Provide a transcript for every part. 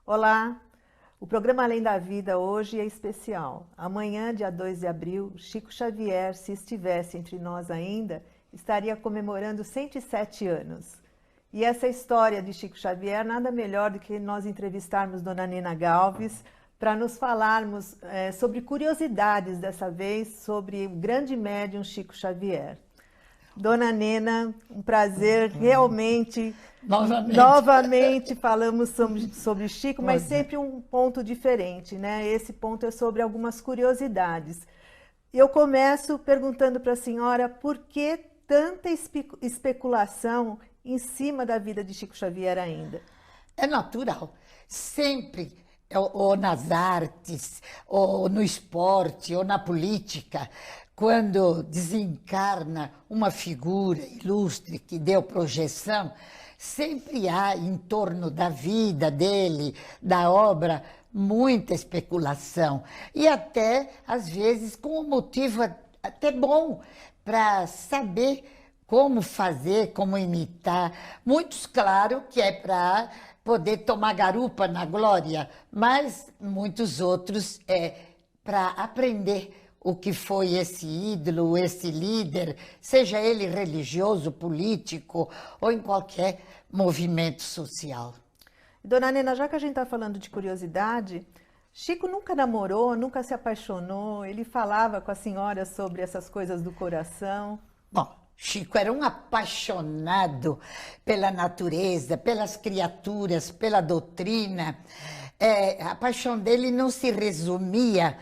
Olá! O programa Além da Vida hoje é especial. Amanhã, dia 2 de abril, Chico Xavier, se estivesse entre nós ainda, estaria comemorando 107 anos. E essa história de Chico Xavier, nada melhor do que nós entrevistarmos Dona Nena Galves para nos falarmos sobre curiosidades dessa vez sobre o grande médium Chico Xavier. Dona Nena, um prazer realmente. Novamente falamos sobre Chico, mas sempre um ponto diferente, né? Esse ponto é sobre algumas curiosidades. Eu começo perguntando para a senhora por que tanta especulação em cima da vida de Chico Xavier ainda? É natural. Sempre, ou nas artes, ou no esporte, ou na política, quando desencarna uma figura ilustre que deu projeção, sempre há em torno da vida dele, da obra, muita especulação. E até, às vezes, com um motivo até bom para saber como fazer, como imitar. Muitos, claro, que é para poder tomar garupa na glória, mas muitos outros é para aprender o que foi esse ídolo, esse líder, seja ele religioso, político ou em qualquer movimento social. Dona Nena, já que a gente está falando de curiosidade, Chico nunca namorou, nunca se apaixonou, ele falava com a senhora sobre essas coisas do coração. Bom, Chico era um apaixonado pela natureza, pelas criaturas, pela doutrina. A paixão dele não se resumia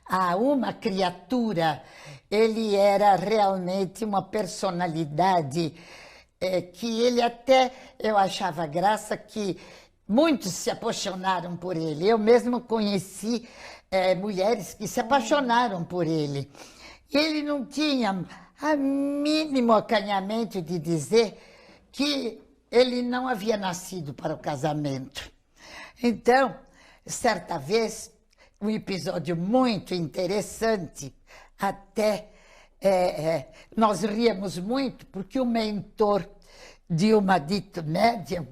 a uma criatura, ele era realmente uma personalidade que ele até, eu achava graça que muitos se apaixonaram por ele. Eu mesmo conheci mulheres que se apaixonaram por ele. Ele não tinha a mínimo acanhamento de dizer que ele não havia nascido para o casamento. Então, certa vez, um episódio muito interessante, até nós ríamos muito, porque o mentor de uma dita médium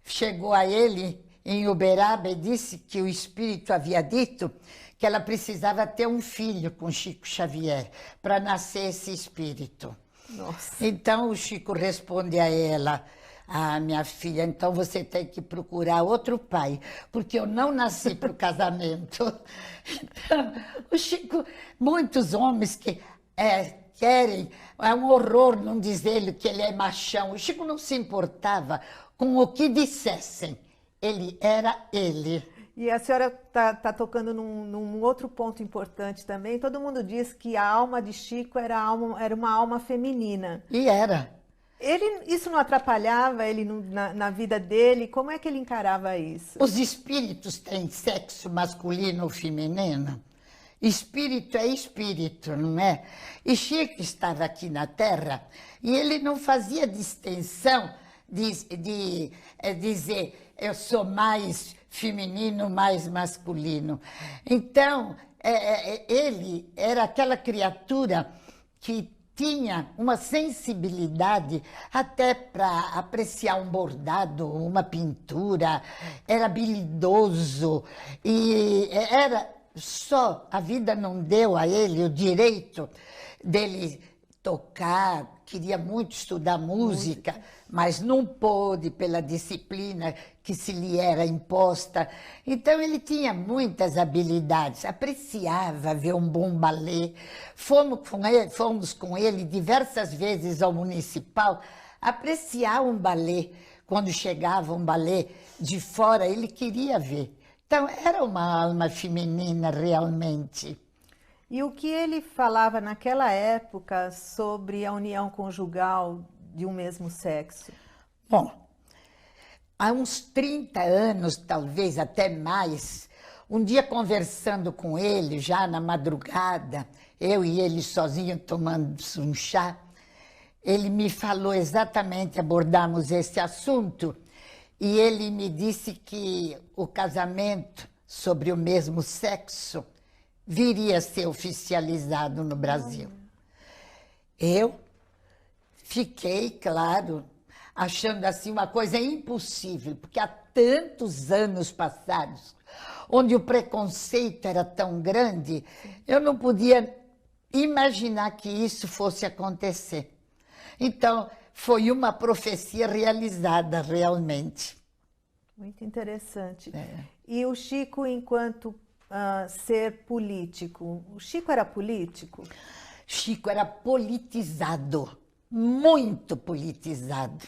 chegou a ele em Uberaba e disse que o espírito havia dito que ela precisava ter um filho com Chico Xavier para nascer esse espírito. Nossa. Então o Chico responde a ela: ah, minha filha, então você tem que procurar outro pai, porque eu não nasci para o casamento. Então, o Chico, muitos homens que querem, é um horror não dizer que ele é machão. O Chico não se importava com o que dissessem, ele era ele. E a senhora está tocando num outro ponto importante também. Todo mundo diz que a alma de Chico era uma alma feminina. E era. Isso não atrapalhava ele na vida dele? Como é que ele encarava isso? Os espíritos têm sexo masculino ou feminino? Espírito é espírito, não é? E Chico estava aqui na Terra e ele não fazia distinção de dizer eu sou mais feminino, mais masculino. Então, ele era aquela criatura que tinha uma sensibilidade até para apreciar um bordado, uma pintura, era habilidoso e era só, a vida não deu a ele o direito dele tocar, queria muito estudar música, mas não pôde pela disciplina que se lhe era imposta. Então ele tinha muitas habilidades, apreciava ver um bom balé. Fomos com ele diversas vezes ao municipal apreciar um balé. Quando chegava um balé de fora, ele queria ver. Então era uma alma feminina realmente. E o que ele falava naquela época sobre a união conjugal de um mesmo sexo? Bom, há uns 30 anos, talvez até mais, um dia conversando com ele, já na madrugada, eu e ele sozinho tomando um chá, ele me falou exatamente, abordamos esse assunto, e ele me disse que o casamento sobre o mesmo sexo viria a ser oficializado no Brasil. Eu fiquei, claro, achando assim uma coisa impossível, porque há tantos anos passados, onde o preconceito era tão grande, eu não podia imaginar que isso fosse acontecer. Então, foi uma profecia realizada realmente. Muito interessante. E o Chico, enquanto ser político, o Chico era político? Chico era politizado, muito politizado.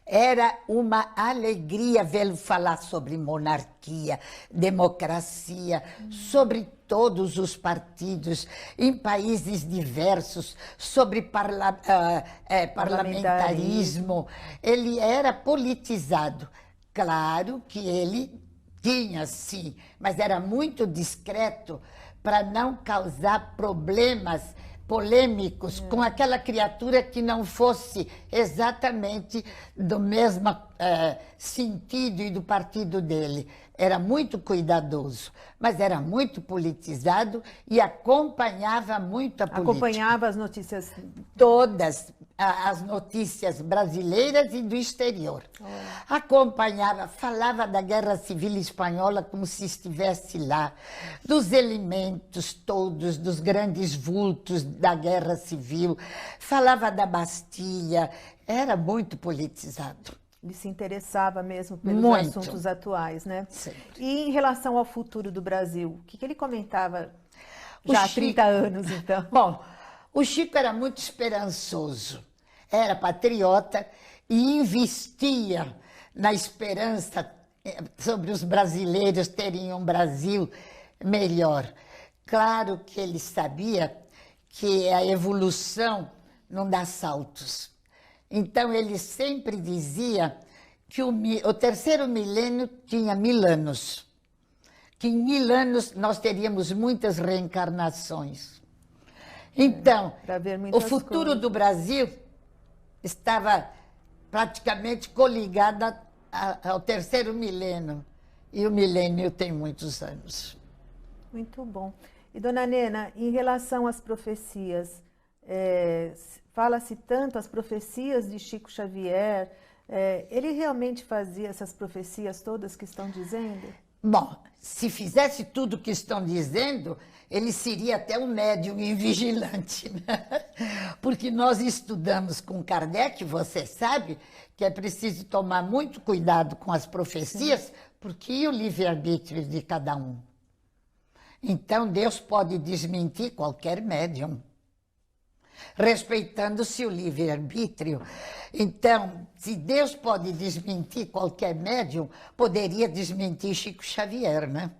Era uma alegria vê-lo falar sobre monarquia, democracia, sobre todos os partidos, em países diversos, sobre parlamentarismo. Ele era politizado. Claro que ele tinha, sim, mas era muito discreto para não causar problemas polêmicos com aquela criatura que não fosse exatamente do mesmo sentido e do partido dele. Era muito cuidadoso, mas era muito politizado e acompanhava muito a política. Acompanhava as notícias? Todas as notícias brasileiras e do exterior. Acompanhava, falava da Guerra Civil Espanhola como se estivesse lá, dos elementos todos, dos grandes vultos da Guerra Civil, falava da Bastilha, era muito politizado. Ele se interessava mesmo pelos Muito. assuntos atuais, né? Sempre. E em relação ao futuro do Brasil, o que ele comentava já há 30 anos, então? Bom, o Chico era muito esperançoso, era patriota e investia na esperança sobre os brasileiros terem um Brasil melhor. Claro que ele sabia que a evolução não dá saltos. Então, ele sempre dizia que o terceiro milênio tinha 1000 anos, que em 1000 anos nós teríamos muitas reencarnações. Então, o futuro do Brasil estava praticamente coligado ao terceiro milênio, e o milênio tem muitos anos. Muito bom. E, dona Nena, em relação às profecias, fala-se tanto as profecias de Chico Xavier, ele realmente fazia essas profecias todas que estão dizendo? Bom, se fizesse tudo o que estão dizendo, ele seria até um médium e vigilante, né? Porque nós estudamos com Kardec, você sabe, que é preciso tomar muito cuidado com as profecias, sim, porque o livre-arbítrio de cada um. Então, Deus pode desmentir qualquer médium, respeitando-se o livre-arbítrio. Então, se Deus pode desmentir qualquer médium, poderia desmentir Chico Xavier, né?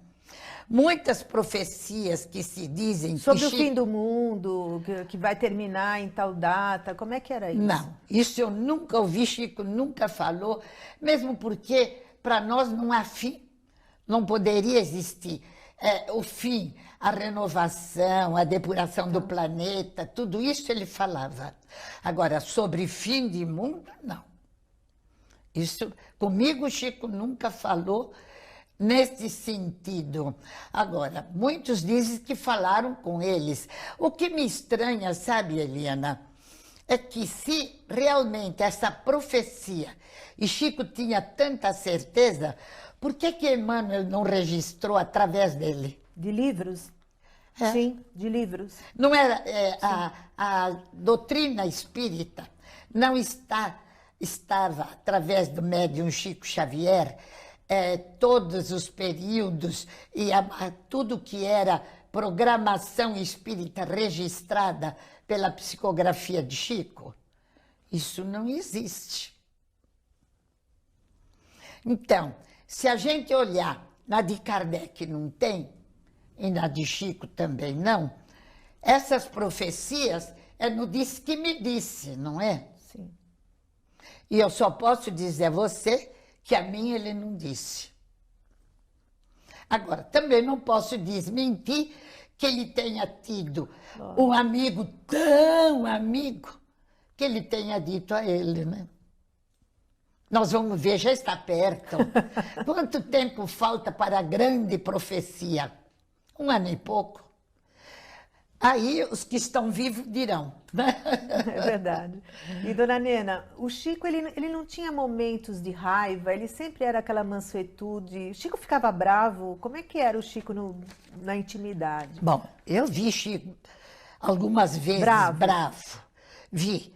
Muitas profecias que se dizem... Sobre o fim do mundo, que vai terminar em tal data, como é que era isso? Não, isso eu nunca ouvi, Chico nunca falou, mesmo porque para nós não há fim, não poderia existir. O fim, a renovação, a depuração do planeta, tudo isso ele falava. Agora, sobre fim de mundo, não. Isso, comigo, Chico nunca falou nesse sentido. Agora, muitos dizem que falaram com eles. O que me estranha, sabe, Eliana, é que se realmente essa profecia, e Chico tinha tanta certeza, por que Emmanuel não registrou através dele? De livros? Sim, de livros. Não era a doutrina espírita, não estava através do médium Chico Xavier, todos os períodos e tudo que era programação espírita registrada pela psicografia de Chico? Isso não existe. Então, se a gente olhar, na de Kardec não tem, e na de Chico também não, essas profecias no disse que me disse, não é? Sim. E eu só posso dizer a você que a mim ele não disse. Agora, também não posso desmentir que ele tenha tido um amigo, tão amigo, que ele tenha dito a ele, né? Nós vamos ver, já está perto. Quanto tempo falta para a grande profecia? 1 ano e pouco. Aí os que estão vivos dirão, né? É verdade. E, dona Nena, o Chico, ele não tinha momentos de raiva, ele sempre era aquela mansuetude. O Chico ficava bravo? Como é que era o Chico na intimidade? Bom, eu vi Chico algumas vezes bravo. Vi.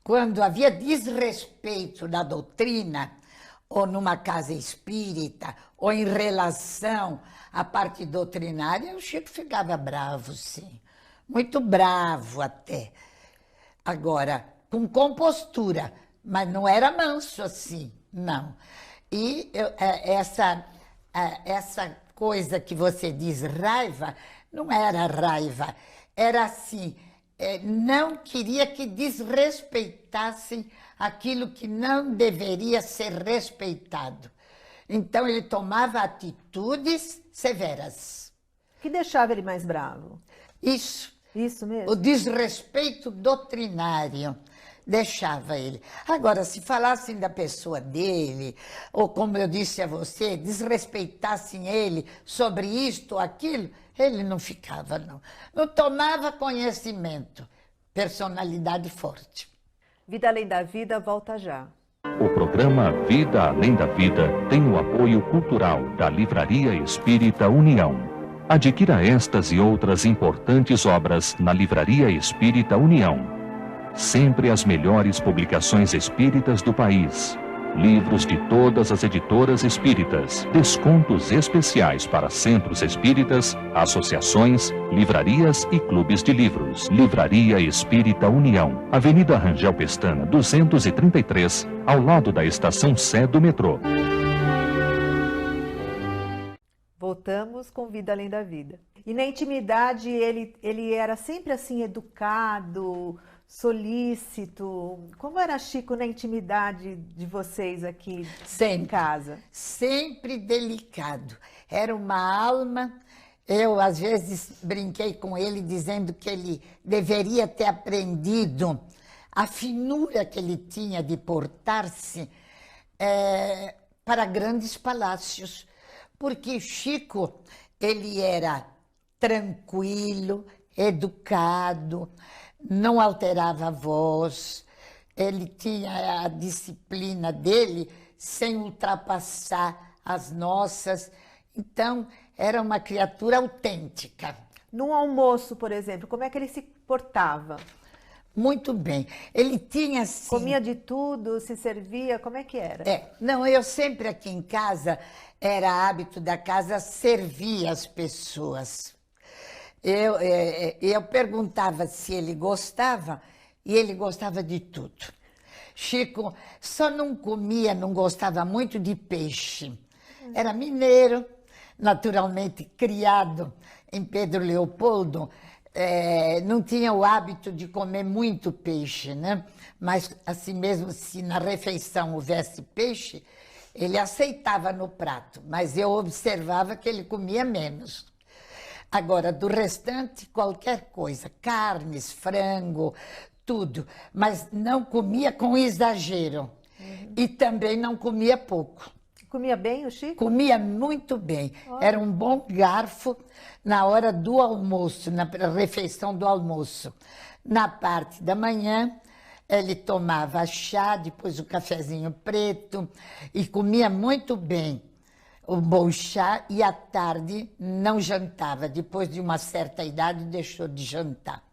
Quando havia desrespeito na doutrina, ou numa casa espírita, ou em relação à parte doutrinária, o Chico ficava bravo, sim. Muito bravo até. Agora, com compostura, mas não era manso assim, não. E essa coisa que você diz raiva, não era raiva, era assim, não queria que desrespeitassem aquilo que não deveria ser respeitado. Então ele tomava atitudes severas. O que deixava ele mais bravo? Isso mesmo? O desrespeito doutrinário deixava ele. Agora, se falassem da pessoa dele, ou como eu disse a você, desrespeitassem ele sobre isto ou aquilo, ele não ficava, não. Não tomava conhecimento. Personalidade forte. Vida Além da Vida volta já. O programa Vida Além da Vida tem o apoio cultural da Livraria Espírita União. Adquira estas e outras importantes obras na Livraria Espírita União. Sempre as melhores publicações espíritas do país. Livros de todas as editoras espíritas. Descontos especiais para centros espíritas, associações, livrarias e clubes de livros. Livraria Espírita União. Avenida Rangel Pestana, 233, ao lado da estação Sé do metrô. Voltamos com Vida Além da Vida. E na intimidade ele era sempre assim educado, solícito. Como era Chico na intimidade de vocês aqui em casa? Sempre delicado. Era uma alma. Eu, às vezes, brinquei com ele dizendo que ele deveria ter aprendido a finura que ele tinha de portar-se para grandes palácios. Porque Chico, ele era tranquilo, educado, não alterava a voz, ele tinha a disciplina dele sem ultrapassar as nossas. Então, era uma criatura autêntica. Num almoço, por exemplo, como é que ele se portava? Muito bem. Ele tinha assim... Comia de tudo, se servia, como é que era? Não, eu sempre aqui em casa, era hábito da casa servir as pessoas. Eu perguntava se ele gostava, e ele gostava de tudo. Chico só não gostava muito de peixe. Era mineiro, naturalmente criado em Pedro Leopoldo, não tinha o hábito de comer muito peixe, né? Mas assim mesmo, se na refeição houvesse peixe, ele aceitava no prato, mas eu observava que ele comia menos. Agora, do restante, qualquer coisa, carnes, frango, tudo, mas não comia com exagero. E também não comia pouco. Comia bem o Chico? Comia muito bem. Era um bom garfo na hora do almoço, na refeição do almoço. Na parte da manhã, ele tomava chá, depois o cafezinho preto, e comia muito bem o bom chá, e à tarde não jantava. Depois de uma certa idade, deixou de jantar.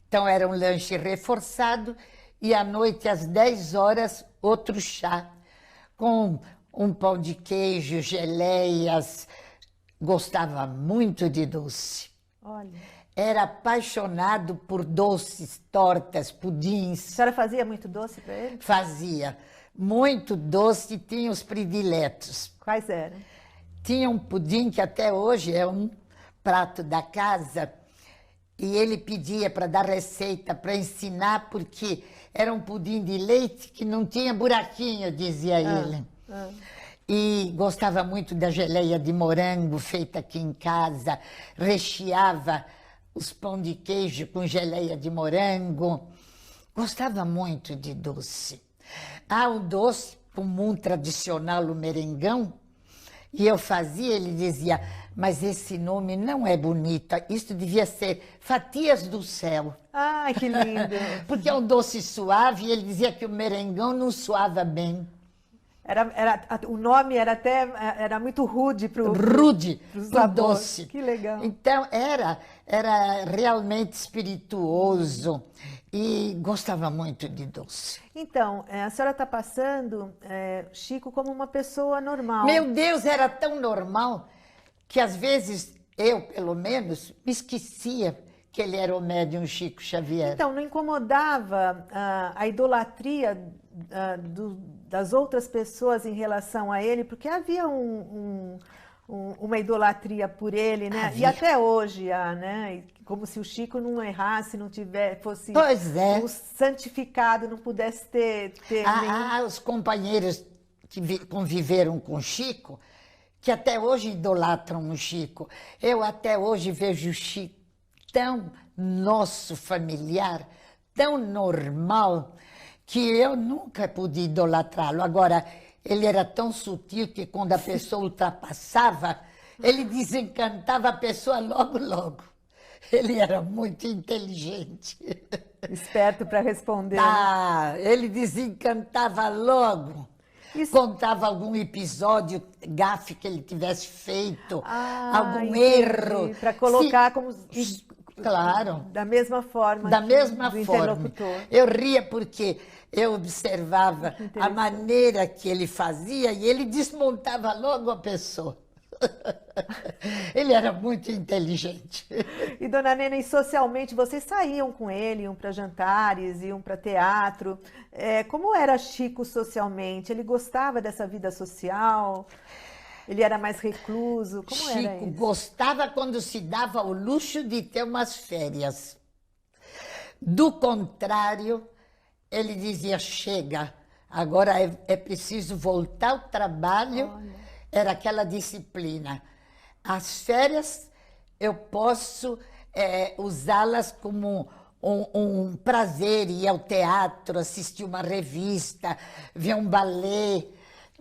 Então, era um lanche reforçado, e à noite, às 10 horas, outro chá, com um pão de queijo, geleias. Gostava muito de doce. Olha. Era apaixonado por doces, tortas, pudins. A senhora fazia muito doce para ele? Fazia. Muito doce, e tinha os prediletos. Quais eram? Tinha um pudim que até hoje é um prato da casa, e ele pedia para dar receita, para ensinar, porque era um pudim de leite que não tinha buraquinho, dizia ele. E gostava muito da geleia de morango feita aqui em casa, recheava os pão de queijo com geleia de morango. Gostava muito de doce. O doce comum tradicional, o merengão, e eu fazia, ele dizia, mas esse nome não é bonito, isso devia ser Fatias do Céu. Ai, que lindo! Porque é um doce suave, e ele dizia que o merengão não suava bem. O nome era muito rude para o Rude, sabor. doce. Que legal. Então, era realmente espirituoso e gostava muito de doce. Então, a senhora está passando Chico como uma pessoa normal. Meu Deus, era tão normal que às vezes eu, pelo menos, me esquecia que ele era o médium Chico Xavier. Então, não incomodava a idolatria das outras pessoas em relação a ele, porque havia uma idolatria por ele, né? Havia. E até hoje há, né? Como se o Chico não errasse, não fosse Pois é. um santificado, não pudesse ter nenhum... Os companheiros que conviveram com o Chico, que até hoje idolatram o Chico. Eu até hoje vejo o Chico tão nosso familiar, tão normal, que eu nunca pude idolatrá-lo. Agora, ele era tão sutil que quando a pessoa ultrapassava, ele desencantava a pessoa logo, logo. Ele era muito inteligente. Esperto para responder. Ele desencantava logo. Isso... Contava algum episódio, gafe que ele tivesse feito, algum entendi. Erro. Para colocar como... Claro. Da mesma forma. Da mesma do forma. Interlocutor. Eu ria porque eu observava a maneira que ele fazia e ele desmontava logo a pessoa. Ele era muito inteligente. E, dona Nena, e socialmente, vocês saíam com ele, iam para jantares, iam para teatro. Como era Chico socialmente? Ele gostava dessa vida social? Ele era mais recluso? Como era isso? Chico gostava quando se dava o luxo de ter umas férias. Do contrário, ele dizia, chega, agora é preciso voltar ao trabalho. Olha. Era aquela disciplina. As férias eu posso usá-las como um prazer, ir ao teatro, assistir uma revista, ver um balé,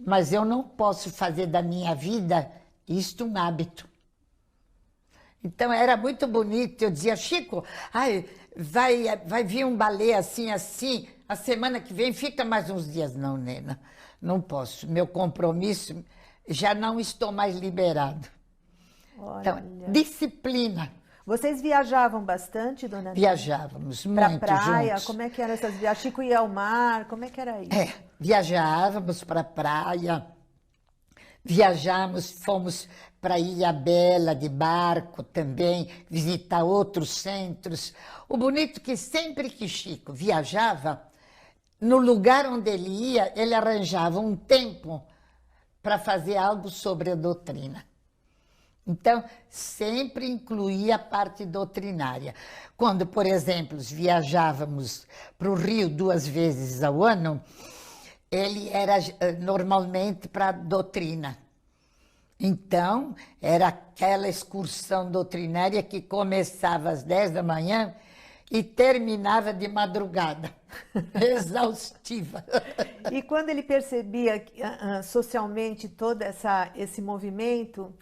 mas eu não posso fazer da minha vida isto um hábito. Então era muito bonito, eu dizia, Chico, vai vir um balé assim, assim, a semana que vem fica mais uns dias. Não, Nena, não posso, meu compromisso... Já não estou mais liberado. Olha. Então, disciplina. Vocês viajavam bastante, dona Nena? Viajávamos muito juntos. Para praia? juntos. Como é que eram essas viagens? Chico ia ao mar? Como é que era isso? Viajávamos para a praia, fomos para Ilha Bela de barco também, visitar outros centros. O bonito é que sempre que Chico viajava, no lugar onde ele ia, ele arranjava um tempo para fazer algo sobre a doutrina. Então, sempre incluía a parte doutrinária. Quando, por exemplo, viajávamos para o Rio 2 vezes ao ano, ele era normalmente para a doutrina. Então, era aquela excursão doutrinária que começava às 10 da manhã e terminava de madrugada, exaustiva. E quando ele percebia socialmente todo esse movimento,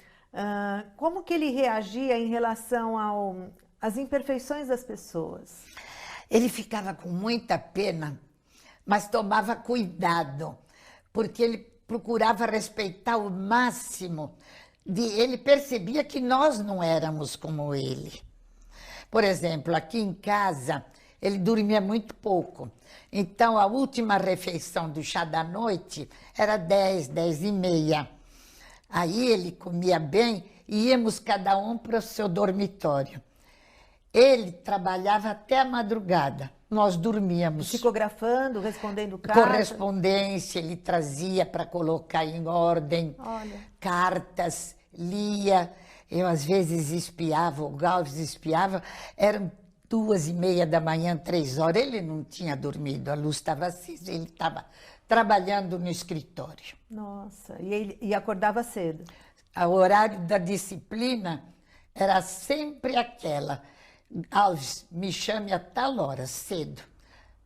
como que ele reagia em relação às imperfeições das pessoas? Ele ficava com muita pena, mas tomava cuidado, porque ele procurava respeitar o máximo. Ele percebia que nós não éramos como ele. Por exemplo, aqui em casa, ele dormia muito pouco. Então, a última refeição do chá da noite era 10, 10h30. Aí ele comia bem e íamos cada um para o seu dormitório. Ele trabalhava até a madrugada. Nós dormíamos. Psicografando, respondendo cartas? Correspondência, ele trazia para colocar em ordem. Olha. Cartas, lia. Eu, às vezes, espiava, o Galves espiava, eram 2h30 da manhã, 3 horas. Ele não tinha dormido, a luz estava acesa, ele estava trabalhando no escritório. Nossa, e acordava cedo? O horário da disciplina era sempre aquela. Alves, me chame a tal hora, cedo.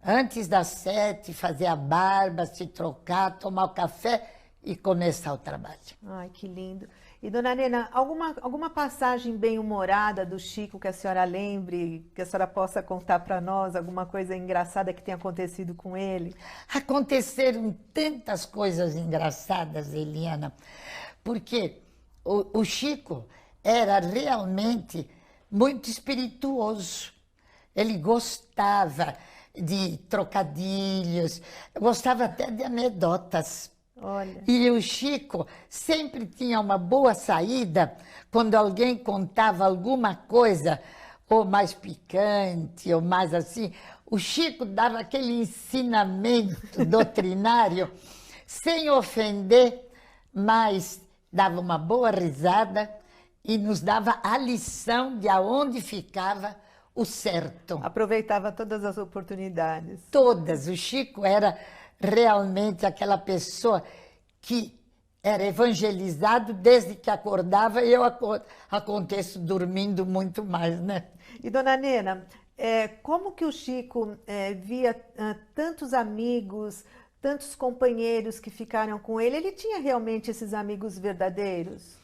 Antes das 7, fazer a barba, se trocar, tomar o café e começar o trabalho. Ai, que lindo. E, dona Nena, alguma passagem bem-humorada do Chico que a senhora lembre, que a senhora possa contar para nós, alguma coisa engraçada que tenha acontecido com ele? Aconteceram tantas coisas engraçadas, Eliana, porque o Chico era realmente muito espirituoso. Ele gostava de trocadilhos, gostava até de anedotas. Olha. E o Chico sempre tinha uma boa saída quando alguém contava alguma coisa, ou mais picante, ou mais assim. O Chico dava aquele ensinamento doutrinário, sem ofender, mas dava uma boa risada e nos dava a lição de aonde ficava o certo. Aproveitava todas as oportunidades. Todas. O Chico era realmente aquela pessoa que era evangelizado desde que acordava, e eu aconteço dormindo muito mais, né? E, dona Nena, como que o Chico via tantos amigos, tantos companheiros que ficaram com ele? Ele tinha realmente esses amigos verdadeiros?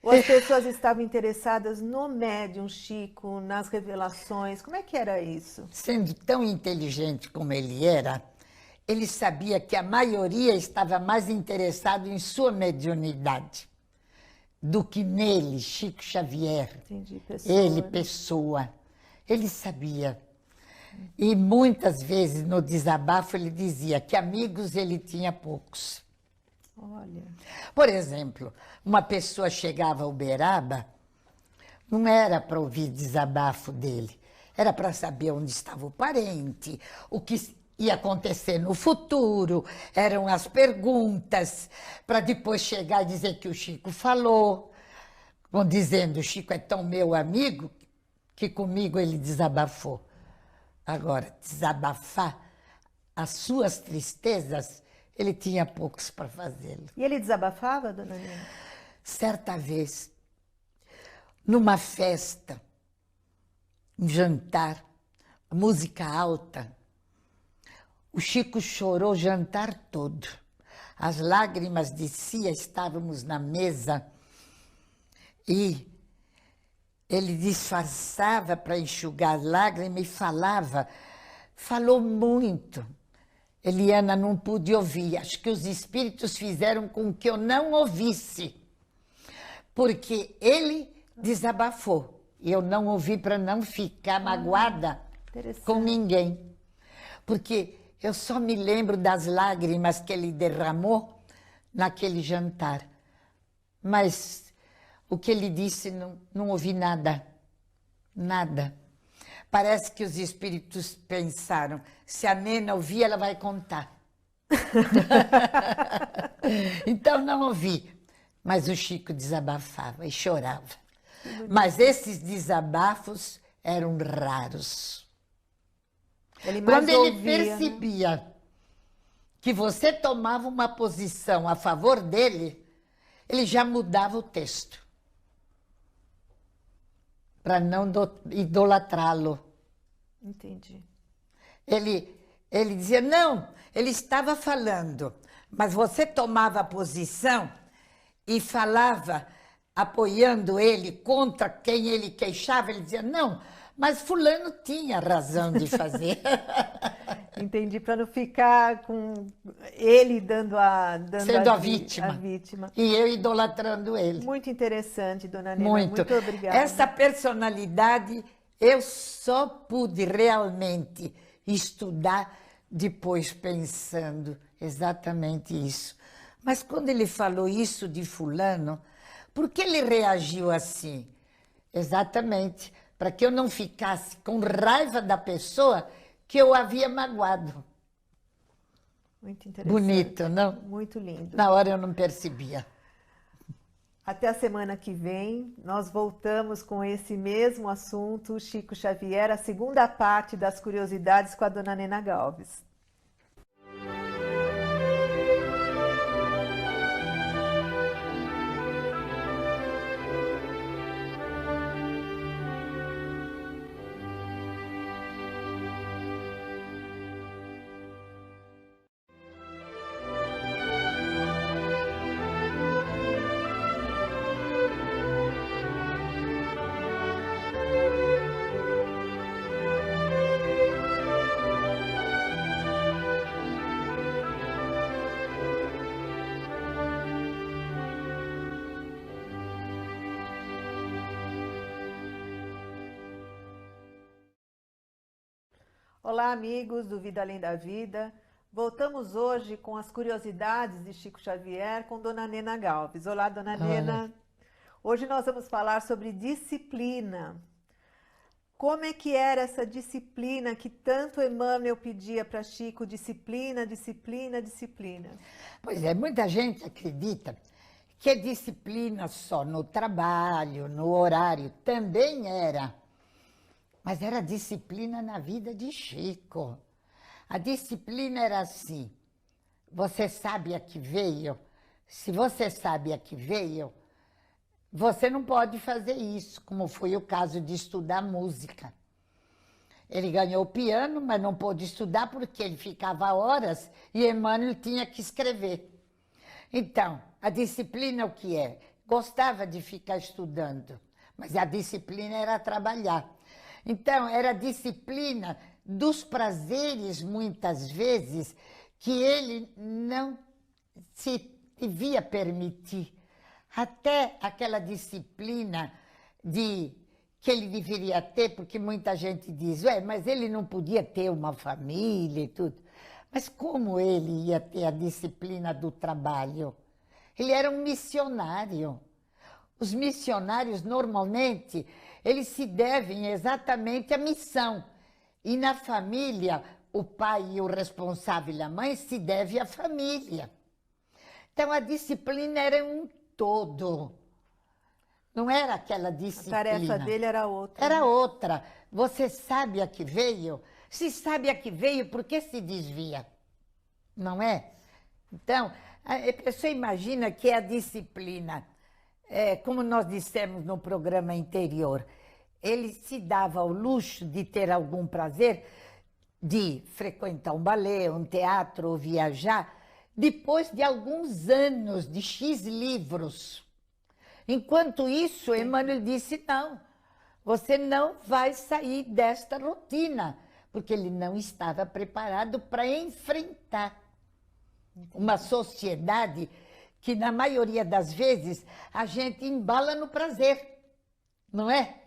Ou as pessoas estavam interessadas no médium Chico, nas revelações? Como é que era isso? Sendo tão inteligente como ele era, ele sabia que a maioria estava mais interessado em sua mediunidade do que nele, Chico Xavier. Entendi, pessoa. Ele, pessoa. Ele sabia. E muitas vezes no desabafo ele dizia que amigos ele tinha poucos. Olha. Por exemplo, uma pessoa chegava a Uberaba, não era para ouvir desabafo dele, era para saber onde estava o parente, o que ia acontecer no futuro, eram as perguntas, para depois chegar e dizer que o Chico falou, vão dizendo, o Chico é tão meu amigo que comigo ele desabafou. Agora, desabafar as suas tristezas, ele tinha poucos para fazê-lo. E ele desabafava, dona Nena? Certa vez, numa festa, um jantar, música alta, o Chico chorou o jantar todo. As lágrimas desciam, estávamos na mesa e ele disfarçava para enxugar as lágrimas e falou muito. Eliana não pude ouvir, acho que os espíritos fizeram com que eu não ouvisse, porque ele desabafou e eu não ouvi para não ficar magoada com ninguém, porque eu só me lembro das lágrimas que ele derramou naquele jantar, mas o que ele disse não ouvi nada, nada. Parece que os espíritos pensaram, se a Nena ouvir, ela vai contar. Então não ouvi, mas o Chico desabafava e chorava. Mas esses desabafos eram raros. Quando ele percebia que você tomava uma posição a favor dele, ele já mudava o texto para não idolatrá-lo. Entendi. Ele dizia, não, ele estava falando, mas você tomava a posição e falava, apoiando ele contra quem ele queixava. Ele dizia, não, mas fulano tinha razão de fazer. Entendi, para não ficar com ele sendo a vítima. A vítima. E eu idolatrando ele. Muito interessante, dona Nena. Muito. Muito obrigada. Essa personalidade eu só pude realmente estudar depois pensando exatamente isso. Mas quando ele falou isso de fulano, por que ele reagiu assim? Exatamente, para que eu não ficasse com raiva da pessoa que eu havia magoado. Muito interessante. Bonito, não? Muito lindo. Na hora eu não percebia. Até a semana que vem, nós voltamos com esse mesmo assunto, Chico Xavier, a segunda parte das curiosidades com a dona Nena Galves. Olá, amigos do Vida Além da Vida. Voltamos hoje com as curiosidades de Chico Xavier com Dona Nena Galves. Olá, Dona Nena. Hoje nós vamos falar sobre disciplina. Como é que era essa disciplina que tanto Emmanuel pedia para Chico? Disciplina, disciplina, disciplina. Pois é, muita gente acredita que a disciplina só no trabalho, no horário, também era. Mas era disciplina na vida de Chico. A disciplina era assim, você sabe a que veio? Se você sabe a que veio, você não pode fazer isso, como foi o caso de estudar música. Ele ganhou o piano, mas não pôde estudar porque ele ficava horas e Emmanuel tinha que escrever. Então, a disciplina o que é? Gostava de ficar estudando, mas a disciplina era trabalhar. Então, era a disciplina dos prazeres, muitas vezes, que ele não se devia permitir. Até aquela disciplina que ele deveria ter, porque muita gente diz, mas ele não podia ter uma família e tudo. Mas como ele ia ter a disciplina do trabalho? Ele era um missionário. Os missionários, normalmente, eles se devem exatamente à missão. E na família, o pai e o responsável, a mãe, se deve à família. Então, a disciplina era um todo. Não era aquela disciplina. A tarefa dele era outra. Era outra. Você sabe a que veio? Se sabe a que veio, por que se desvia? Não é? Então, a pessoa imagina que a disciplina, como nós dissemos no programa anterior, ele se dava ao luxo de ter algum prazer, de frequentar um balé, um teatro ou viajar, depois de alguns anos, de X livros. Enquanto isso, Emmanuel disse, não, você não vai sair desta rotina, porque ele não estava preparado para enfrentar uma sociedade que, na maioria das vezes, a gente embala no prazer, não é?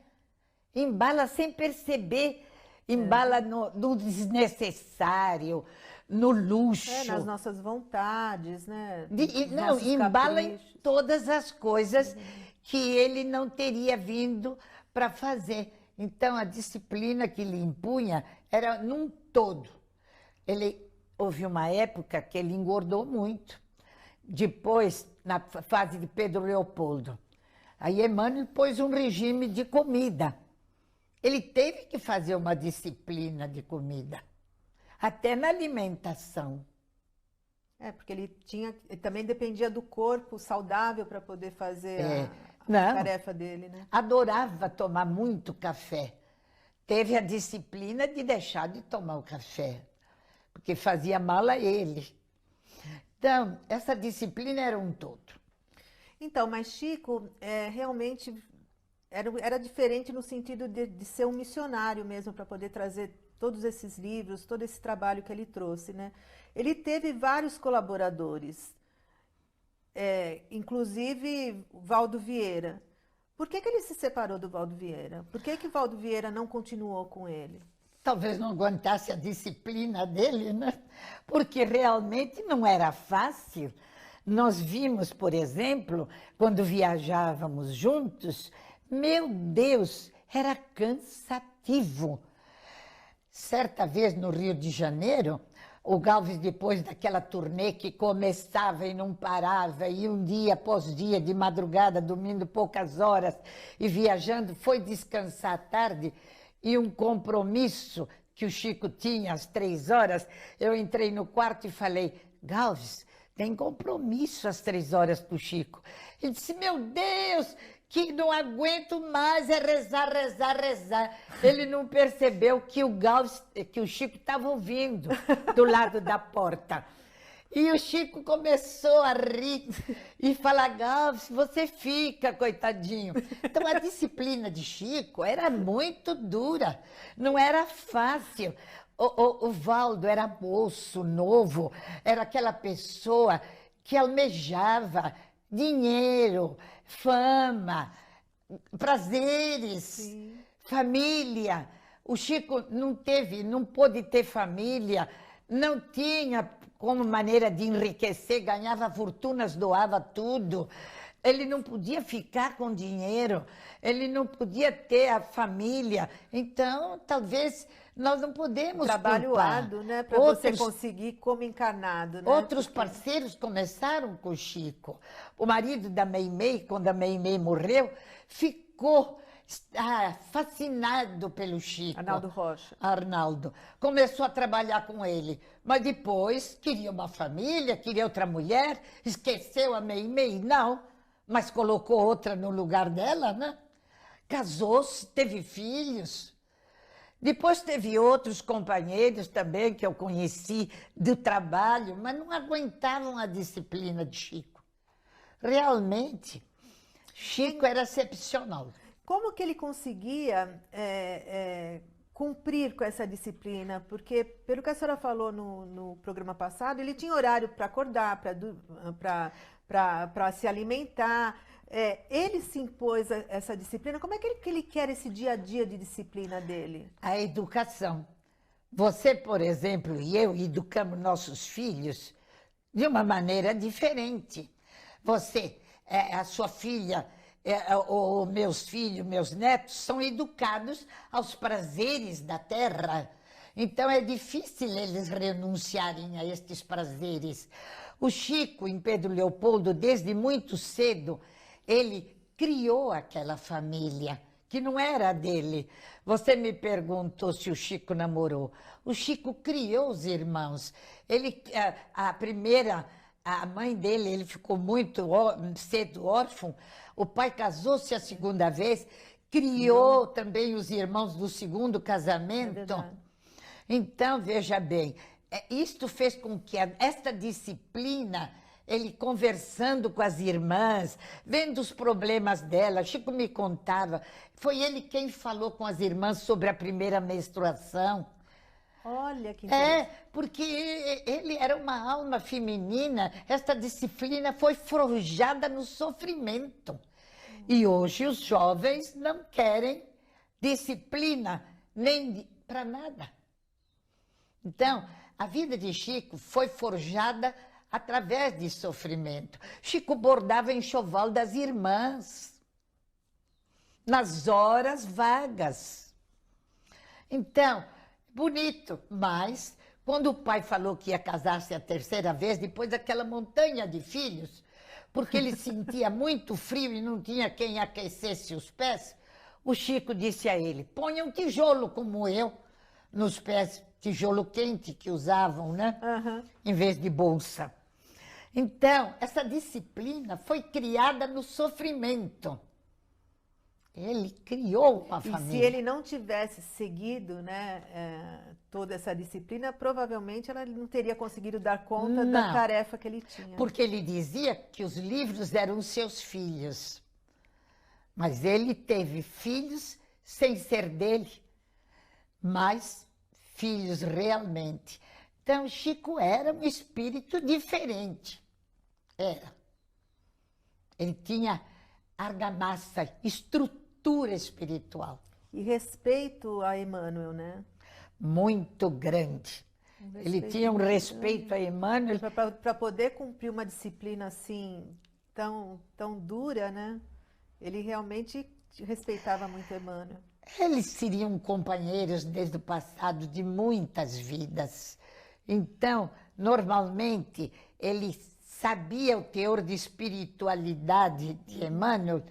Embala sem perceber, embala no desnecessário, no luxo. Nas nossas vontades, né? Não, embala em todas as coisas que ele não teria vindo para fazer. Então, a disciplina que ele impunha era num todo. Houve uma época que ele engordou muito. Depois, na fase de Pedro Leopoldo, aí Emmanuel pôs um regime de comida. Ele teve que fazer uma disciplina de comida, até na alimentação. Porque ele também dependia do corpo saudável para poder fazer a tarefa dele, né? Adorava tomar muito café. Teve a disciplina de deixar de tomar o café, porque fazia mal a ele. Então, essa disciplina era um todo. Então, mas Chico realmente era diferente no sentido de ser um missionário mesmo, para poder trazer todos esses livros, todo esse trabalho que ele trouxe, né? Ele teve vários colaboradores, inclusive Valdo Vieira. Por que ele se separou do Valdo Vieira? Por que Valdo Vieira não continuou com ele? Talvez não aguentasse a disciplina dele, né? Porque realmente não era fácil. Nós vimos, por exemplo, quando viajávamos juntos, meu Deus, era cansativo. Certa vez no Rio de Janeiro, o Galves, depois daquela turnê que começava e não parava, e um dia após dia, de madrugada, dormindo poucas horas e viajando, foi descansar à tarde, e um compromisso que o Chico tinha às 3 horas, eu entrei no quarto e falei, Galves, tem compromisso às 3 horas com o Chico. Ele disse, meu Deus, que não aguento mais, é rezar, rezar, rezar. Ele não percebeu que o Chico estava ouvindo do lado da porta. E o Chico começou a rir e falar, Galves, você fica, coitadinho. Então, a disciplina de Chico era muito dura, não era fácil. O Valdo era moço, novo, era aquela pessoa que almejava dinheiro, fama, prazeres, família. O Chico não pôde ter família, não tinha como maneira de enriquecer, ganhava fortunas, doava tudo. Ele não podia ficar com dinheiro, ele não podia ter a família. Então, talvez nós não podemos Trabalho culpar. árduo, né? Para você conseguir como encarnado, né? Outros parceiros começaram com o Chico. O marido da Meimei, quando a Meimei morreu, ficou fascinado pelo Chico. Arnaldo Rocha. Arnaldo. Começou a trabalhar com ele, mas depois queria uma família, queria outra mulher, esqueceu a Meimei? Não, mas colocou outra no lugar dela, né? Casou-se, teve filhos. Depois teve outros companheiros também que eu conheci do trabalho, mas não aguentavam a disciplina de Chico. Realmente, Chico era excepcional. Como que ele conseguia cumprir com essa disciplina? Porque, pelo que a senhora falou no programa passado, ele tinha horário para acordar, para se alimentar. Ele se impôs essa disciplina. Como é que ele quer esse dia a dia de disciplina dele? A educação. Você, por exemplo, e eu educamos nossos filhos de uma maneira diferente. Você, a sua filha, os meus filhos, meus netos, são educados aos prazeres da terra. Então é difícil eles renunciarem a estes prazeres. O Chico, em Pedro Leopoldo, desde muito cedo, ele criou aquela família, que não era dele. Você me perguntou se o Chico namorou. O Chico criou os irmãos. Ele, a mãe dele, ele ficou muito cedo órfão. O pai casou-se a segunda vez, criou também os irmãos do segundo casamento. Então, veja bem, isto fez com que esta disciplina, ele conversando com as irmãs, vendo os problemas dela, Chico me contava, foi ele quem falou com as irmãs sobre a primeira menstruação. Olha que interessante. Porque ele era uma alma feminina, esta disciplina foi forjada no sofrimento. E hoje os jovens não querem disciplina, nem para nada. Então, a vida de Chico foi forjada através de sofrimento. Chico bordava enxoval das irmãs, nas horas vagas. Então, bonito, mas quando o pai falou que ia casar-se a terceira vez, depois daquela montanha de filhos, porque ele sentia muito frio e não tinha quem aquecesse os pés, o Chico disse a ele, ponha um tijolo como eu nos pés, tijolo quente que usavam, né? Em vez de bolsa. Então, essa disciplina foi criada no sofrimento. Ele criou uma família. E se ele não tivesse seguido, né, toda essa disciplina, provavelmente ela não teria conseguido dar conta da tarefa que ele tinha. Porque ele dizia que os livros eram seus filhos. Mas ele teve filhos sem ser dele, mas filhos realmente. Então, Chico era um espírito diferente. Era. Ele tinha argamassa, estrutura espiritual. E respeito a Emmanuel, né? Muito grande. Ele tinha um respeito a Emmanuel. Para poder cumprir uma disciplina assim, tão dura, né? Ele realmente respeitava muito Emmanuel. Eles seriam companheiros desde o passado de muitas vidas. Então, normalmente, ele sabia o teor de espiritualidade de Emmanuel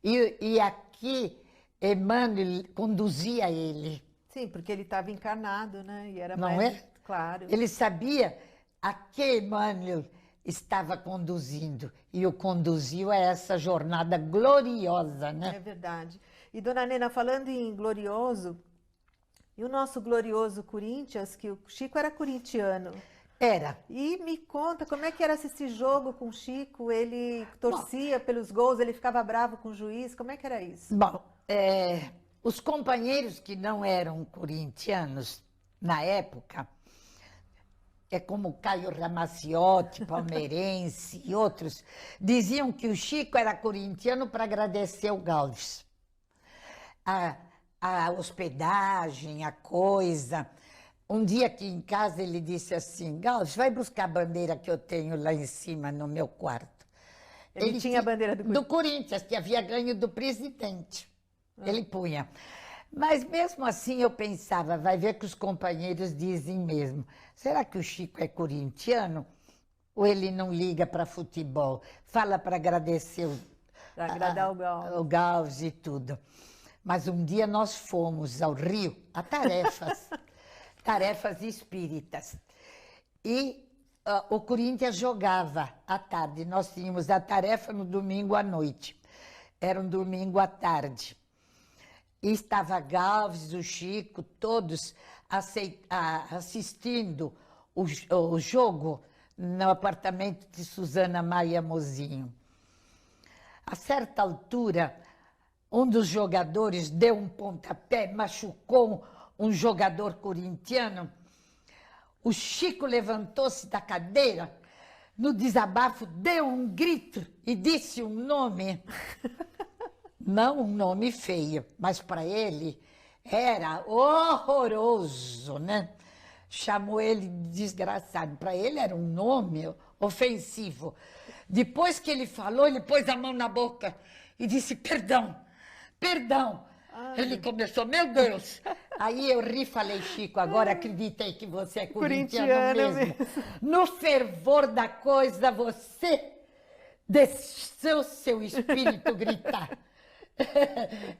e aqui Emmanuel conduzia ele. Sim, porque ele estava encarnado, né? E era Não mais é? claro. Ele sabia a que Emmanuel estava conduzindo e o conduziu a essa jornada gloriosa, né? É verdade. E, dona Nena, falando em glorioso, e o nosso glorioso Corinthians, que o Chico era corintiano. Era. E me conta, como é que era esse jogo com o Chico? Ele torcia pelos gols, ele ficava bravo com o juiz, como é que era isso? Bom, os companheiros que não eram corintianos na época, como Caio Ramaciotti, palmeirense e outros, diziam que o Chico era corintiano para agradecer o Galves. a hospedagem, a coisa. Um dia aqui em casa ele disse assim, Galves, vai buscar a bandeira que eu tenho lá em cima no meu quarto. Ele tinha a bandeira do Corinthians? Do Corinthians, que havia ganho do presidente. Ele punha. Mas mesmo assim eu pensava, vai ver que os companheiros dizem mesmo, será que o Chico é corintiano? Ou ele não liga para futebol? Fala para agradecer Para agradar o Galves e tudo. Mas um dia nós fomos ao Rio a tarefas, tarefas espíritas. E o Corinthians jogava à tarde. Nós tínhamos a tarefa no domingo à noite. Era um domingo à tarde. E estava Galves, o Chico, todos assistindo o jogo no apartamento de Susana Maia Mozinho. A certa altura, um dos jogadores deu um pontapé, machucou um jogador corintiano. O Chico levantou-se da cadeira, no desabafo, deu um grito e disse um nome. Não um nome feio, mas para ele era horroroso, né? Chamou ele de desgraçado. Para ele era um nome ofensivo. Depois que ele falou, ele pôs a mão na boca e disse, perdão, perdão. Ele começou, meu Deus. Aí eu ri e falei, Chico, agora acreditei que você é corintiano mesmo. No fervor da coisa, você deixou seu espírito gritar.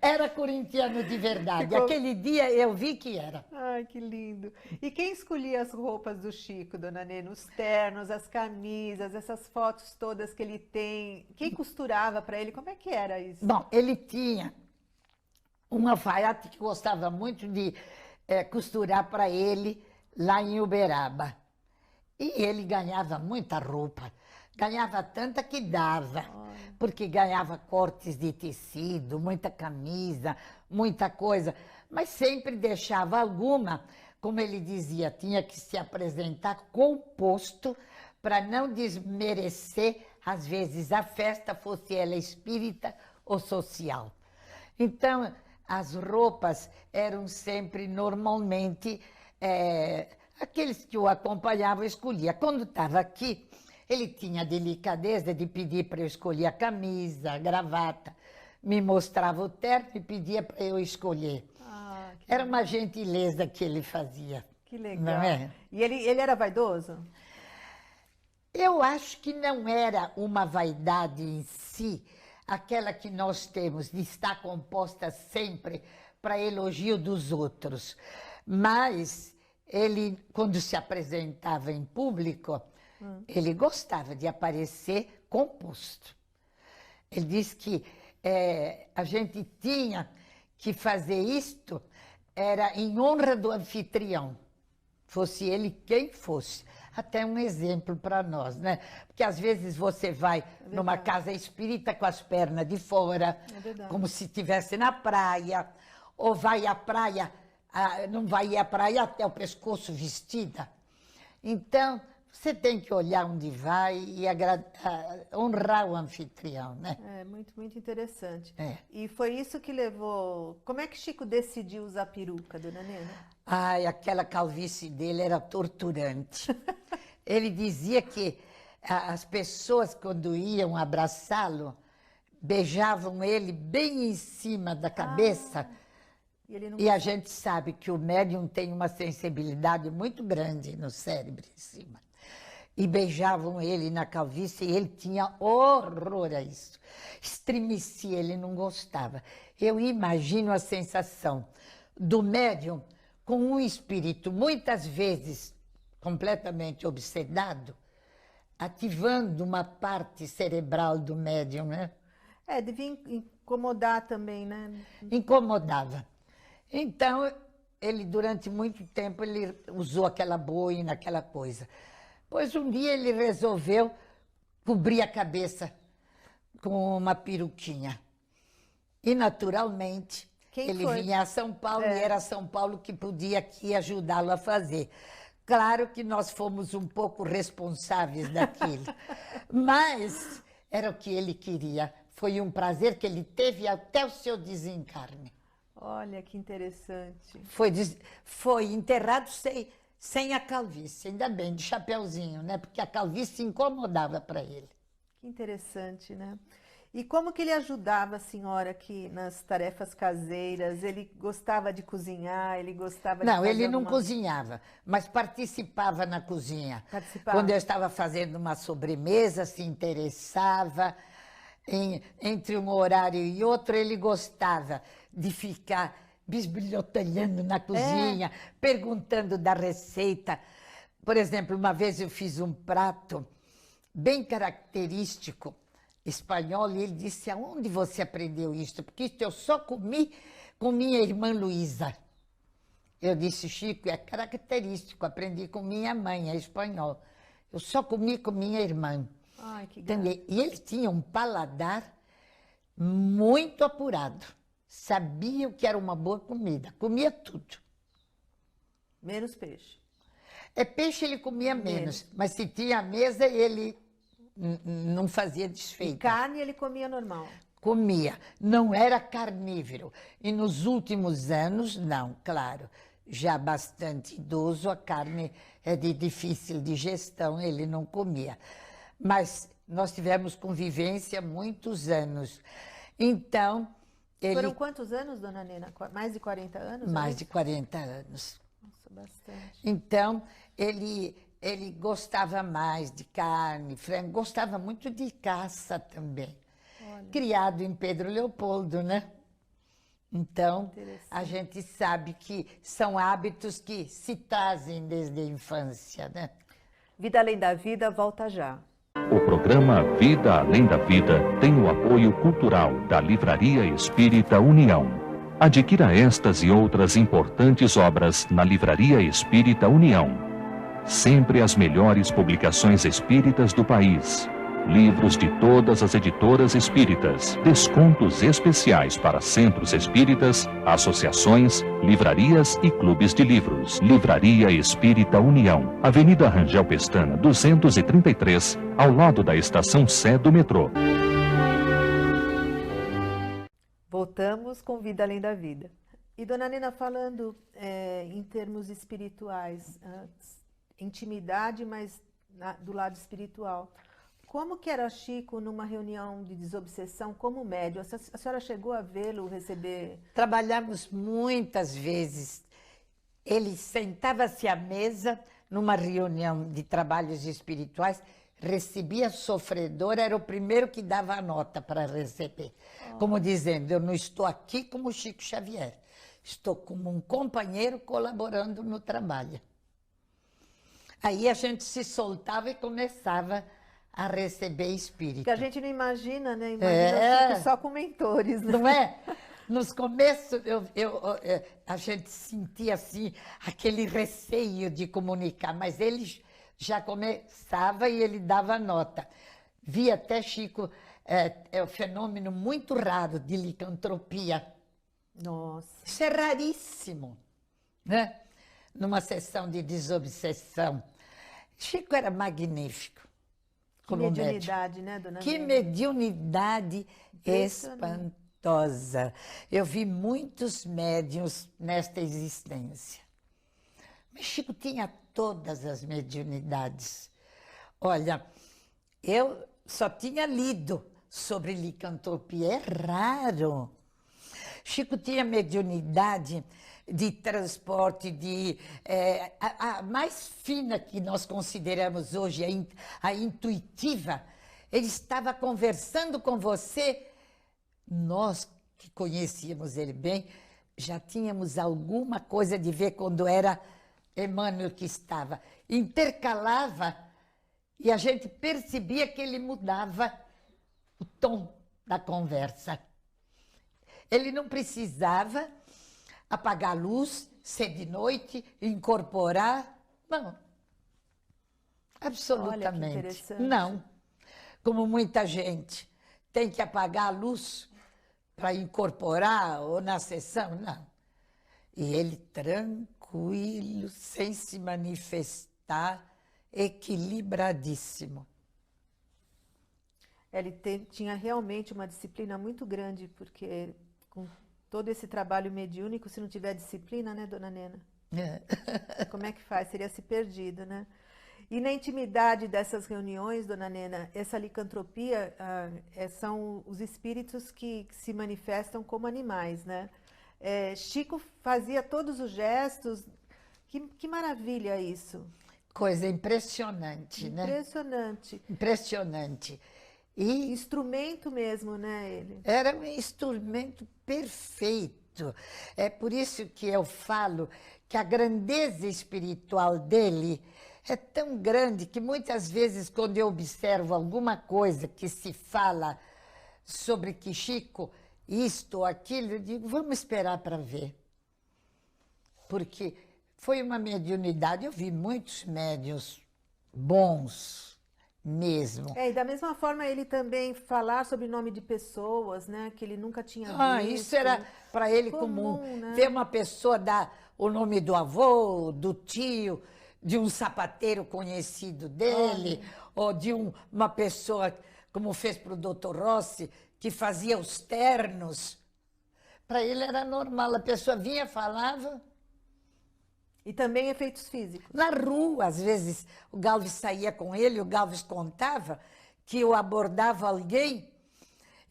Era corintiano de verdade. Aquele dia eu vi que era. Ai, que lindo. E quem escolhia as roupas do Chico, dona Nena? Os ternos, as camisas, essas fotos todas que ele tem. Quem costurava para ele? Como é que era isso? Bom, ele tinha uma alfaiate que gostava muito de costurar para ele lá em Uberaba. E ele ganhava muita roupa. Ganhava tanta que dava, porque ganhava cortes de tecido, muita camisa, muita coisa, mas sempre deixava alguma, como ele dizia, tinha que se apresentar composto para não desmerecer, às vezes, a festa, fosse ela espírita ou social. Então, as roupas eram sempre, normalmente, aqueles que o acompanhavam escolhia. Quando estava aqui, ele tinha a delicadeza de pedir para eu escolher a camisa, a gravata, me mostrava o terno e pedia para eu escolher. Era uma gentileza que ele fazia. Que legal. Não é? E ele era vaidoso? Eu acho que não era uma vaidade em si, aquela que nós temos de estar composta sempre para elogio dos outros. Mas ele, quando se apresentava em público, ele gostava de aparecer composto. Ele disse que a gente tinha que fazer isto, era em honra do anfitrião, fosse ele quem fosse. Até um exemplo para nós, né? Porque às vezes você vai numa casa espírita com as pernas de fora, como se estivesse na praia, ou vai à praia, não vai ir à praia até o pescoço vestida. Então, você tem que olhar onde vai e honrar o anfitrião, né? É, muito, muito interessante. É. E foi isso que levou... Como é que Chico decidiu usar peruca, dona Nena? Ai, aquela calvície dele era torturante. Ele dizia que as pessoas, quando iam abraçá-lo, beijavam ele bem em cima da cabeça. E a gente sabe que o médium tem uma sensibilidade muito grande no cérebro em cima. E beijavam ele na calvície e ele tinha horror a isso. Estremecia, ele não gostava. Eu imagino a sensação do médium com um espírito, muitas vezes completamente obsedado, ativando uma parte cerebral do médium, né? Devia incomodar também, né? Incomodava. Então, ele durante muito tempo ele usou aquela boina, aquela coisa. Pois um dia ele resolveu cobrir a cabeça com uma peruquinha. E naturalmente ele vinha a São Paulo e era São Paulo que podia aqui ajudá-lo a fazer. Claro que nós fomos um pouco responsáveis daquilo, mas era o que ele queria. Foi um prazer que ele teve até o seu desencarne. Olha que interessante. Foi enterrado sem a calvície, ainda bem, de chapeuzinho, né? Porque a calvície incomodava para ele. Que interessante, né? E como que ele ajudava a senhora aqui nas tarefas caseiras? Ele gostava de cozinhar? Ele gostava de Não, fazer ele não alguma... cozinhava, mas participava na cozinha. Participava? Quando eu estava fazendo uma sobremesa, se interessava. Entre um horário e outro, ele gostava de ficar bisbilhotalhando na cozinha, perguntando da receita. Por exemplo, uma vez eu fiz um prato bem característico espanhol e ele disse: aonde você aprendeu isso? Porque isso eu só comi com minha irmã Luísa. Eu disse: Chico, é característico, aprendi com minha mãe, é espanhol. Eu só comi com minha irmã. Ai, que Entendeu? E ele tinha um paladar muito apurado. Sabia o que era uma boa comida, comia tudo. Menos peixe. Peixe ele comia menos, mas se tinha a mesa, ele não fazia E desfeita. carne ele comia normal. Comia, não era carnívoro. E nos últimos anos, não, claro. Já bastante idoso, a carne é de difícil digestão, ele não comia. Mas nós tivemos convivência muitos anos. Então, ele... Foram quantos anos, dona Nena? Mais de 40 anos? Mais de 40 anos. Nossa, bastante. Então, ele gostava mais de carne, frango, gostava muito de caça também. Olha. Criado em Pedro Leopoldo, né? Então, a gente sabe que são hábitos que se trazem desde a infância, né? Vida Além da Vida volta já. O programa Vida Além da Vida tem o apoio cultural da Livraria Espírita União. Adquira estas e outras importantes obras na Livraria Espírita União. Sempre as melhores publicações espíritas do país. Livros de todas as editoras espíritas. Descontos especiais para centros espíritas, associações, livrarias e clubes de livros. Livraria Espírita União. Avenida Rangel Pestana, 233, ao lado da estação Sé do metrô. Voltamos com Vida Além da Vida. E dona Nena, falando em termos espirituais, intimidade, mas do lado espiritual. Como que era Chico numa reunião de desobsessão como médium? A senhora chegou a vê-lo receber? Trabalhamos muitas vezes. Ele sentava-se à mesa numa reunião de trabalhos espirituais, recebia sofredor, era o primeiro que dava a nota para receber. Como dizendo, eu não estou aqui como Chico Xavier, estou como um companheiro colaborando no trabalho. Aí a gente se soltava e começava a receber espírito. Que a gente não imagina, né? Imagina Chico só com mentores, né? Não é? Nos começos, a gente sentia assim, aquele receio de comunicar, mas ele já começava e ele dava nota. Vi até, Chico, um fenômeno muito raro de licantropia. Nossa. Isso é raríssimo, né? Numa sessão de desobsessão. Chico era magnífico. Que mediunidade, né, dona Que Nena? mediunidade espantosa. Eu vi muitos médiuns nesta existência. Mas Chico tinha todas as mediunidades. Olha, eu só tinha lido sobre licantropia, é raro. Chico tinha mediunidade de transporte, a mais fina que nós consideramos hoje, a intuitiva. Ele estava conversando com você. Nós que conhecíamos ele bem, já tínhamos alguma coisa de ver quando era Emmanuel que estava. Intercalava e a gente percebia que ele mudava o tom da conversa. Ele não precisava apagar a luz, ser de noite, incorporar. Não. Absolutamente. Olha, que interessante. Não. Como muita gente tem que apagar a luz para incorporar ou na sessão, não. E ele tranquilo, sem se manifestar, equilibradíssimo. Ele tinha realmente uma disciplina muito grande, porque com todo esse trabalho mediúnico se não tiver disciplina, né, dona Nena? Como é que faz? Seria se perdido, né? E na intimidade dessas reuniões, dona Nena, essa licantropia são os espíritos que se manifestam como animais, né? Chico fazia todos os gestos. Que maravilha isso! Coisa impressionante, né? Impressionante. Impressionante. E instrumento mesmo, né, ele? Era um instrumento perfeito. É por isso que eu falo que a grandeza espiritual dele é tão grande que muitas vezes, quando eu observo alguma coisa que se fala sobre que Chico, isto ou aquilo, eu digo, vamos esperar para ver. Porque foi uma mediunidade, eu vi muitos médiuns bons mesmo. E da mesma forma ele também falar sobre nome de pessoas, né, que ele nunca tinha visto. Isso era para ele comum, né? Ver uma pessoa dar o nome do avô, do tio, de um sapateiro conhecido dele, ou de uma pessoa, como fez para o Dr. Rossi, que fazia os ternos. Para ele era normal, a pessoa vinha, falava. E também efeitos físicos. Na rua, às vezes, o Galves saía com ele, o Galves contava que eu abordava alguém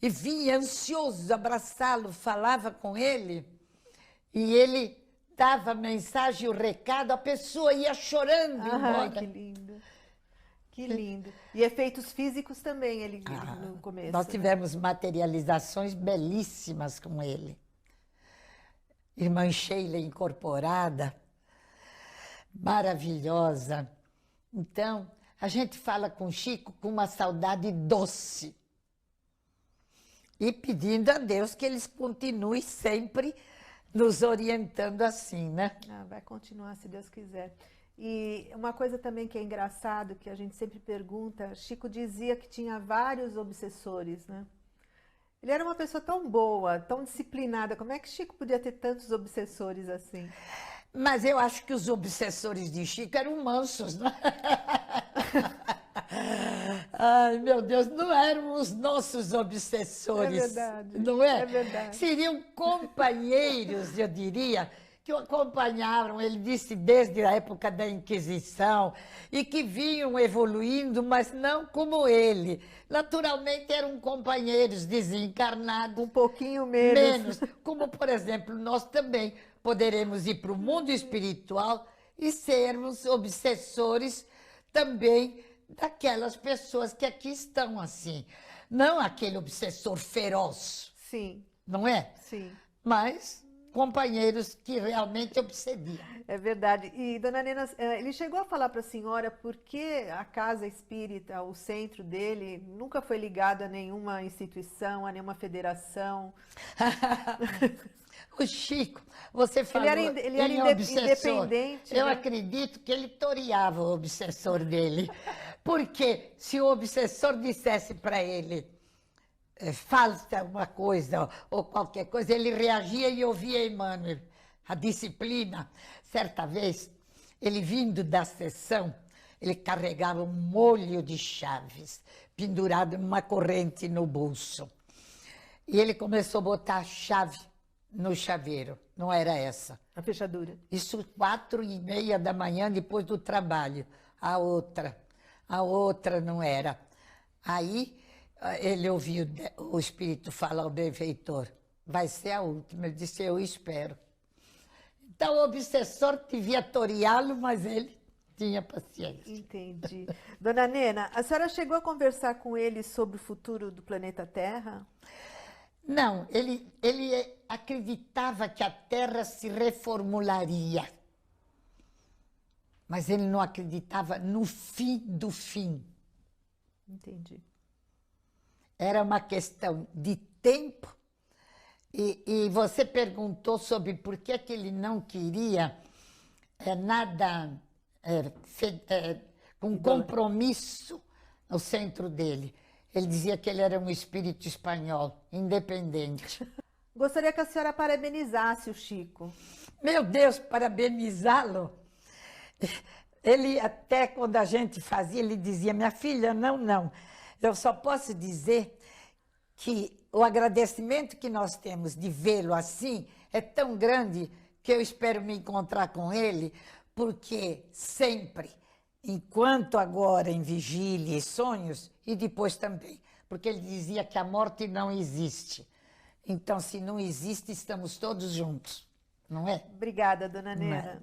e vinha ansioso abraçá-lo, falava com ele, e ele dava a mensagem, o recado, a pessoa ia chorando embora. Que lindo. Que lindo. E efeitos físicos também, ele no começo. Nós tivemos materializações belíssimas com ele. Irmã Sheila incorporada, maravilhosa. Então, a gente fala com Chico com uma saudade doce. E pedindo a Deus que eles continuem sempre nos orientando assim, né? Vai continuar, se Deus quiser. E uma coisa também que é engraçado, que a gente sempre pergunta, Chico dizia que tinha vários obsessores, né? Ele era uma pessoa tão boa, tão disciplinada. Como é que Chico podia ter tantos obsessores assim? Mas eu acho que os obsessores de Chico eram mansos, né? Ai, meu Deus, não eram os nossos obsessores. É verdade. Não é? É verdade. Seriam companheiros, eu diria, que o acompanharam, ele disse, desde a época da Inquisição, e que vinham evoluindo, mas não como ele. Naturalmente eram companheiros desencarnados. Um pouquinho menos. Como, por exemplo, nós também poderemos ir para o mundo espiritual e sermos obsessores também daquelas pessoas que aqui estão assim. Não aquele obsessor feroz. Sim. Não é? Sim. Mas companheiros que realmente obsediam. É verdade. E, dona Nena, ele chegou a falar para a senhora por que a casa espírita, o centro dele, nunca foi ligado a nenhuma instituição, a nenhuma federação? O Chico, você falou ele era independente. Eu acredito que ele toreava o obsessor dele. Porque se o obsessor dissesse para ele, falta uma coisa ou qualquer coisa, ele reagia e ouvia Emmanuel. A disciplina. Certa vez, ele vindo da sessão, ele carregava um molho de chaves pendurado numa corrente no bolso. E ele começou a botar a chave no chaveiro. Não era essa. A fechadura. Isso 4h30 da manhã, depois do trabalho. A outra não era. Aí ele ouviu o espírito falar ao benfeitor, vai ser a última. Ele disse, eu espero. Então o obsessor devia toreá-lo, mas ele tinha paciência. Entendi. Dona Nena, a senhora chegou a conversar com ele sobre o futuro do planeta Terra? Não, ele acreditava que a Terra se reformularia. Mas ele não acreditava no fim do fim. Entendi. Era uma questão de tempo. E você perguntou sobre por que ele não queria nada com compromisso no centro dele. Ele dizia que ele era um espírito espanhol, independente. Gostaria que a senhora parabenizasse o Chico. Meu Deus, parabenizá-lo? Ele até, quando a gente fazia, ele dizia, minha filha, não. Eu só posso dizer que o agradecimento que nós temos de vê-lo assim é tão grande que eu espero me encontrar com ele, porque sempre, enquanto agora em vigília e sonhos, e depois também, porque ele dizia que a morte não existe. Então, se não existe, estamos todos juntos, não é? Obrigada, dona Não é? Neira.